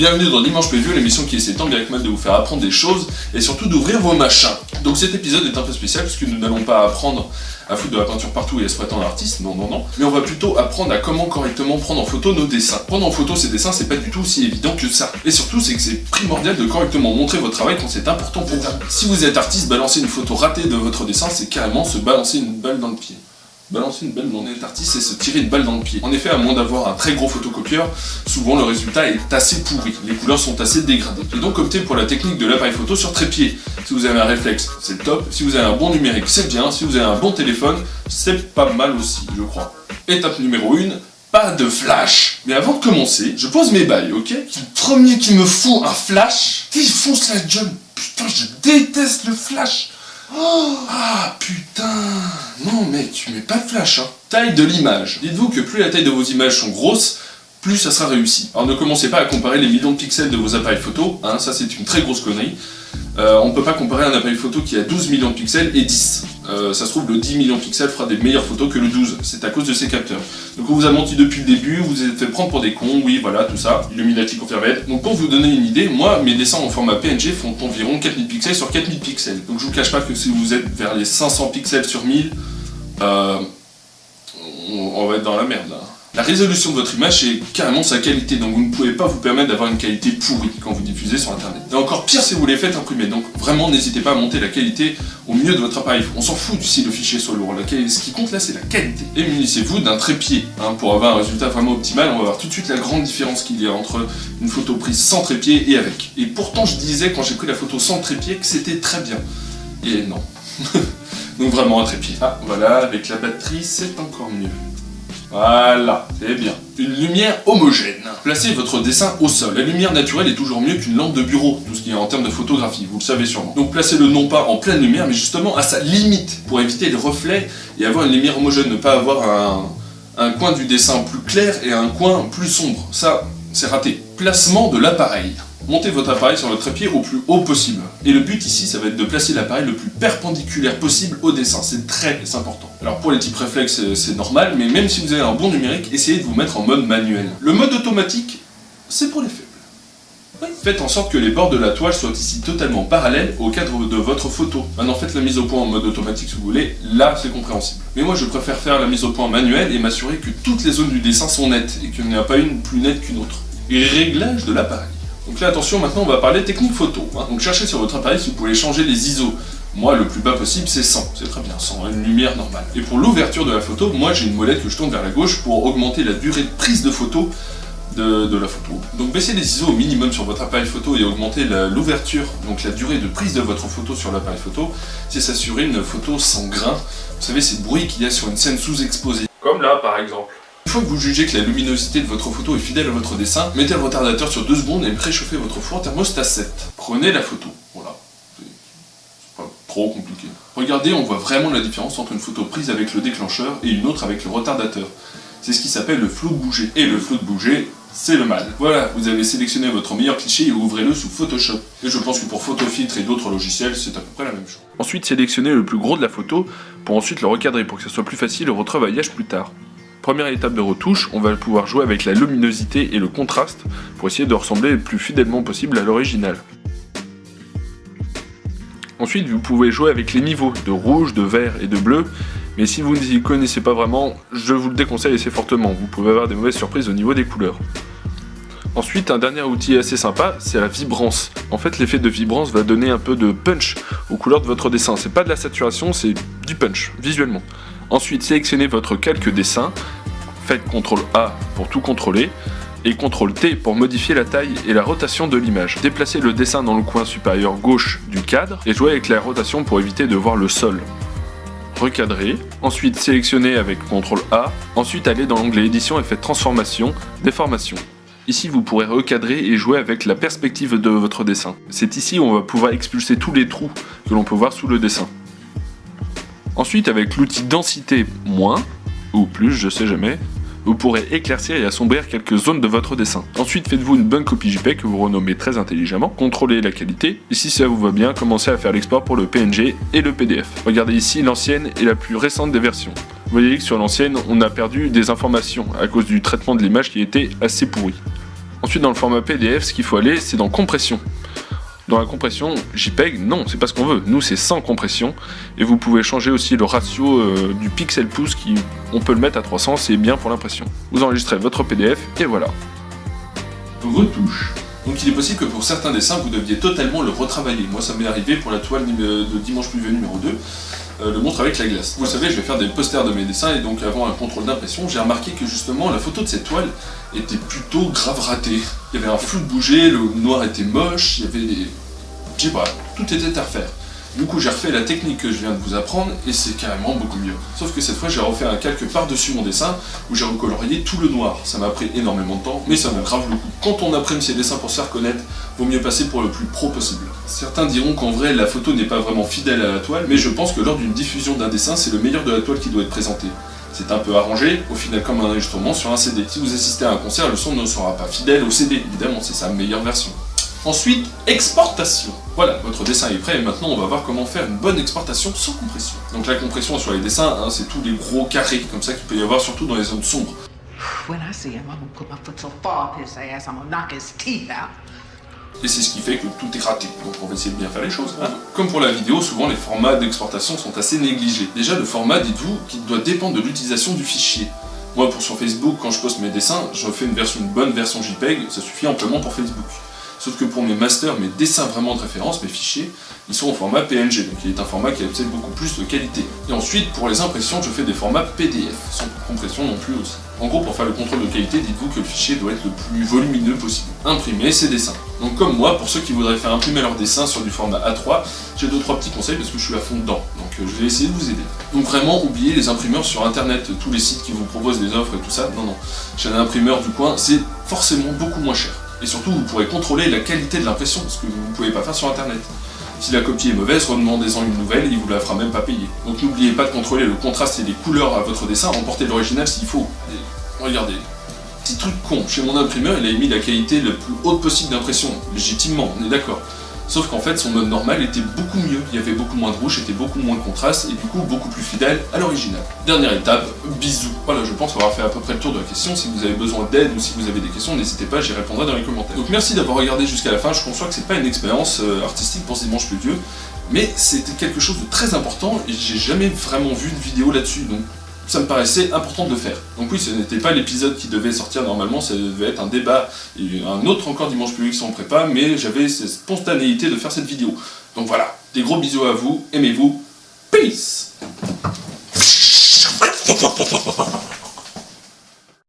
Bienvenue dans Dimanche Prévu, l'émission qui essaie tant bien que mal de vous faire apprendre des choses et surtout d'ouvrir vos machins. Donc cet épisode est un peu spécial puisque nous n'allons pas apprendre à foutre de la peinture partout et à se prétendre artiste, non, mais on va plutôt apprendre à comment correctement prendre en photo nos dessins. Prendre en photo ces dessins, c'est pas du tout aussi évident que ça. Et surtout, c'est que c'est primordial de correctement montrer votre travail quand c'est important pour vous. Si vous êtes artiste, balancer une photo ratée de votre dessin, c'est carrément se balancer une balle dans le pied. Balancer une balle dans le artiste, c'est se tirer une balle dans le pied. En effet, à moins d'avoir un très gros photocopieur, souvent le résultat est assez pourri. Les couleurs sont assez dégradées. Et donc optez pour la technique de l'appareil photo sur trépied. Si vous avez un réflexe, c'est le top. Si vous avez un bon numérique, c'est bien. Si vous avez un bon téléphone, c'est pas mal aussi, je crois. Étape numéro 1, pas de flash. Mais avant de commencer, je pose mes bails, ok? Le premier qui me fout un flash, défonce la gueule. Putain, je déteste le flash. Oh, ah putain. Non mec, tu mets pas de flash hein. Taille de l'image. Dites-vous que plus la taille de vos images sont grosses, plus ça sera réussi. Alors ne commencez pas à comparer les millions de pixels de vos appareils photo, hein, ça c'est une très grosse connerie. On peut pas comparer un appareil photo qui a 12 millions de pixels et 10. Ça se trouve le 10 millions de pixels fera des meilleures photos que le 12, c'est à cause de ses capteurs. Donc on vous a menti depuis le début, vous vous êtes fait prendre pour des cons, oui voilà tout ça, Illuminati confirmé. Donc pour vous donner une idée, moi mes dessins en format PNG font environ 4000 pixels sur 4000 pixels. Donc je vous cache pas que si vous êtes vers les 500 pixels sur 1000, on va être dans la merde là. La résolution de votre image, c'est carrément sa qualité, donc vous ne pouvez pas vous permettre d'avoir une qualité pourrie quand vous diffusez sur internet. Et encore pire si vous les faites imprimer, donc vraiment n'hésitez pas à monter la qualité au mieux de votre appareil. On s'en fout si le fichier soit lourd, ce qui compte là c'est la qualité. Et munissez-vous d'un trépied, hein, pour avoir un résultat vraiment optimal. On va voir tout de suite la grande différence qu'il y a entre une photo prise sans trépied et avec. Et pourtant je disais quand j'ai pris la photo sans trépied que c'était très bien. Et non. Donc vraiment un trépied. Ah voilà, avec la batterie c'est encore mieux. Voilà, c'est bien. Une lumière homogène. Placez votre dessin au sol. La lumière naturelle est toujours mieux qu'une lampe de bureau, tout ce qui est en termes de photographie, vous le savez sûrement. Donc placez-le non pas en pleine lumière, mais justement à sa limite, pour éviter les reflets et avoir une lumière homogène, ne pas avoir un coin du dessin plus clair et un coin plus sombre. Ça, c'est raté. Placement de l'appareil. Montez votre appareil sur le trépied au plus haut possible. Et le but ici, ça va être de placer l'appareil le plus perpendiculaire possible au dessin. C'est très important. Alors pour les types réflexes, c'est normal, mais même si vous avez un bon numérique, essayez de vous mettre en mode manuel. Le mode automatique, c'est pour les faibles. Oui. Faites en sorte que les bords de la toile soient ici totalement parallèles au cadre de votre photo. Maintenant faites la mise au point en mode automatique si vous voulez, là c'est compréhensible. Mais moi je préfère faire la mise au point manuelle et m'assurer que toutes les zones du dessin sont nettes et qu'il n'y en a pas une plus nette qu'une autre. Et réglage de l'appareil. Donc là attention, maintenant on va parler technique photo. Hein. Donc cherchez sur votre appareil si vous pouvez changer les ISO. Moi le plus bas possible c'est 100, c'est très bien, 100, une lumière normale. Et pour l'ouverture de la photo, moi j'ai une molette que je tourne vers la gauche pour augmenter la durée de prise de photo de la photo. Donc baissez les ISO au minimum sur votre appareil photo et augmentez l'ouverture, donc la durée de prise de votre photo sur l'appareil photo, c'est s'assurer une photo sans grain. Vous savez ces bruits qu'il y a sur une scène sous-exposée. Comme là par exemple. Une fois que vous jugez que la luminosité de votre photo est fidèle à votre dessin, mettez le retardateur sur 2 secondes et préchauffez votre four thermostat 7. Prenez la photo, voilà. C'est pas trop compliqué. Regardez, on voit vraiment la différence entre une photo prise avec le déclencheur et une autre avec le retardateur. C'est ce qui s'appelle le flou de bouger. Et le flou de bouger, c'est le mal. Voilà, vous avez sélectionné votre meilleur cliché et ouvrez-le sous Photoshop. Et je pense que pour Photofiltre et d'autres logiciels, c'est à peu près la même chose. Ensuite, sélectionnez le plus gros de la photo pour ensuite le recadrer pour que ce soit plus facile au retravaillage plus tard. Première étape de retouche, on va pouvoir jouer avec la luminosité et le contraste pour essayer de ressembler le plus fidèlement possible à l'original. Ensuite, vous pouvez jouer avec les niveaux de rouge, de vert et de bleu, mais si vous n'y connaissez pas vraiment, je vous le déconseille assez fortement, vous pouvez avoir des mauvaises surprises au niveau des couleurs. Ensuite, un dernier outil assez sympa, c'est la vibrance. En fait, l'effet de vibrance va donner un peu de punch aux couleurs de votre dessin. C'est pas de la saturation, c'est du punch, visuellement. Ensuite, sélectionnez votre calque dessin, faites CTRL A pour tout contrôler, et CTRL T pour modifier la taille et la rotation de l'image. Déplacez le dessin dans le coin supérieur gauche du cadre, et jouez avec la rotation pour éviter de voir le sol. Recadrez, ensuite sélectionnez avec CTRL A, ensuite allez dans l'onglet édition et faites transformation, déformation. Ici vous pourrez recadrer et jouer avec la perspective de votre dessin. C'est ici où on va pouvoir expulser tous les trous que l'on peut voir sous le dessin. Ensuite, avec l'outil densité moins, ou plus, je sais jamais, vous pourrez éclaircir et assombrir quelques zones de votre dessin. Ensuite, faites-vous une bonne copie JPEG que vous renommez très intelligemment, contrôlez la qualité, et si ça vous va bien, commencez à faire l'export pour le PNG et le PDF. Regardez ici l'ancienne et la plus récente des versions. Vous voyez que sur l'ancienne, on a perdu des informations à cause du traitement de l'image qui était assez pourri. Ensuite, dans le format PDF, ce qu'il faut aller, c'est dans compression. Dans la compression JPEG, non, c'est pas ce qu'on veut. Nous, c'est sans compression. Et vous pouvez changer aussi le ratio du pixel pouce, on peut le mettre à 300, c'est bien pour l'impression. Vous enregistrez votre PDF, et voilà. Retouche. Donc il est possible que pour certains dessins, vous deviez totalement le retravailler. Moi, ça m'est arrivé pour la toile de Dimanche Pluvieux numéro 2, le monstre avec la glace. Vous savez, je vais faire des posters de mes dessins, et donc avant un contrôle d'impression, j'ai remarqué que justement, la photo de cette toile était plutôt grave ratée. Il y avait un flou de bouger, le noir était moche, il y avait des... Je sais pas, tout était à refaire. Du coup, j'ai refait la technique que je viens de vous apprendre, et c'est carrément beaucoup mieux. Sauf que cette fois, j'ai refait un calque par-dessus mon dessin, où j'ai recolorié tout le noir. Ça m'a pris énormément de temps, mais ça vaut grave le coup. Quand on imprime ses dessins pour se faire connaître, vaut mieux passer pour le plus pro possible. Certains diront qu'en vrai, la photo n'est pas vraiment fidèle à la toile, mais je pense que lors d'une diffusion d'un dessin, c'est le meilleur de la toile qui doit être présenté. C'est un peu arrangé, au final comme un enregistrement sur un CD. Si vous assistez à un concert, le son ne sera pas fidèle au CD, évidemment, c'est sa meilleure version. Ensuite, exportation. Voilà, votre dessin est prêt et maintenant on va voir comment faire une bonne exportation sans compression. Donc la compression sur les dessins, c'est tous les gros carrés comme ça qu'il peut y avoir surtout dans les zones sombres. Et c'est ce qui fait que tout est raté, donc on va essayer de bien faire les choses. Comme pour la vidéo, souvent les formats d'exportation sont assez négligés. Déjà le format, dites-vous, qu'il doit dépendre de l'utilisation du fichier. Moi sur Facebook, quand je poste mes dessins, je fais une bonne version JPEG, ça suffit amplement pour Facebook. Sauf que pour mes masters, mes dessins vraiment de référence, mes fichiers, ils sont au format PNG, donc il est un format qui a peut-être beaucoup plus de qualité. Et ensuite, pour les impressions, je fais des formats PDF, sans compression non plus aussi. En gros, pour faire le contrôle de qualité, dites-vous que le fichier doit être le plus volumineux possible. Imprimer ses dessins. Donc comme moi, pour ceux qui voudraient faire imprimer leurs dessins sur du format A3, j'ai 2-3 petits conseils parce que je suis à fond dedans. Donc je vais essayer de vous aider. Donc vraiment, oubliez les imprimeurs sur internet, tous les sites qui vous proposent des offres et tout ça. Non. Chez un imprimeur du coin, c'est forcément beaucoup moins cher. Et surtout, vous pourrez contrôler la qualité de l'impression, ce que vous ne pouvez pas faire sur internet. Si la copie est mauvaise, redemandez-en une nouvelle et il vous la fera même pas payer. Donc n'oubliez pas de contrôler le contraste et les couleurs à votre dessin, emportez l'original s'il faut. Et regardez, petit truc con, chez mon imprimeur, il a émis la qualité la plus haute possible d'impression, légitimement, on est d'accord. Sauf qu'en fait, son mode normal était beaucoup mieux, il y avait beaucoup moins de rouge, c'était beaucoup moins de contraste, et du coup, beaucoup plus fidèle à l'original. Dernière étape, bisous. Voilà, je pense avoir fait à peu près le tour de la question. Si vous avez besoin d'aide ou si vous avez des questions, n'hésitez pas, j'y répondrai dans les commentaires. Donc merci d'avoir regardé jusqu'à la fin, je conçois que c'est pas une expérience artistique pour ce Dimanche Pluvieux, mais c'était quelque chose de très important, et j'ai jamais vraiment vu de vidéo là-dessus, donc ça me paraissait important de le faire. Donc oui, ce n'était pas l'épisode qui devait sortir normalement, ça devait être un débat et un autre encore Dimanche Pluvieux qui sont en prépa, mais j'avais cette spontanéité de faire cette vidéo. Donc voilà, des gros bisous à vous, aimez-vous, peace.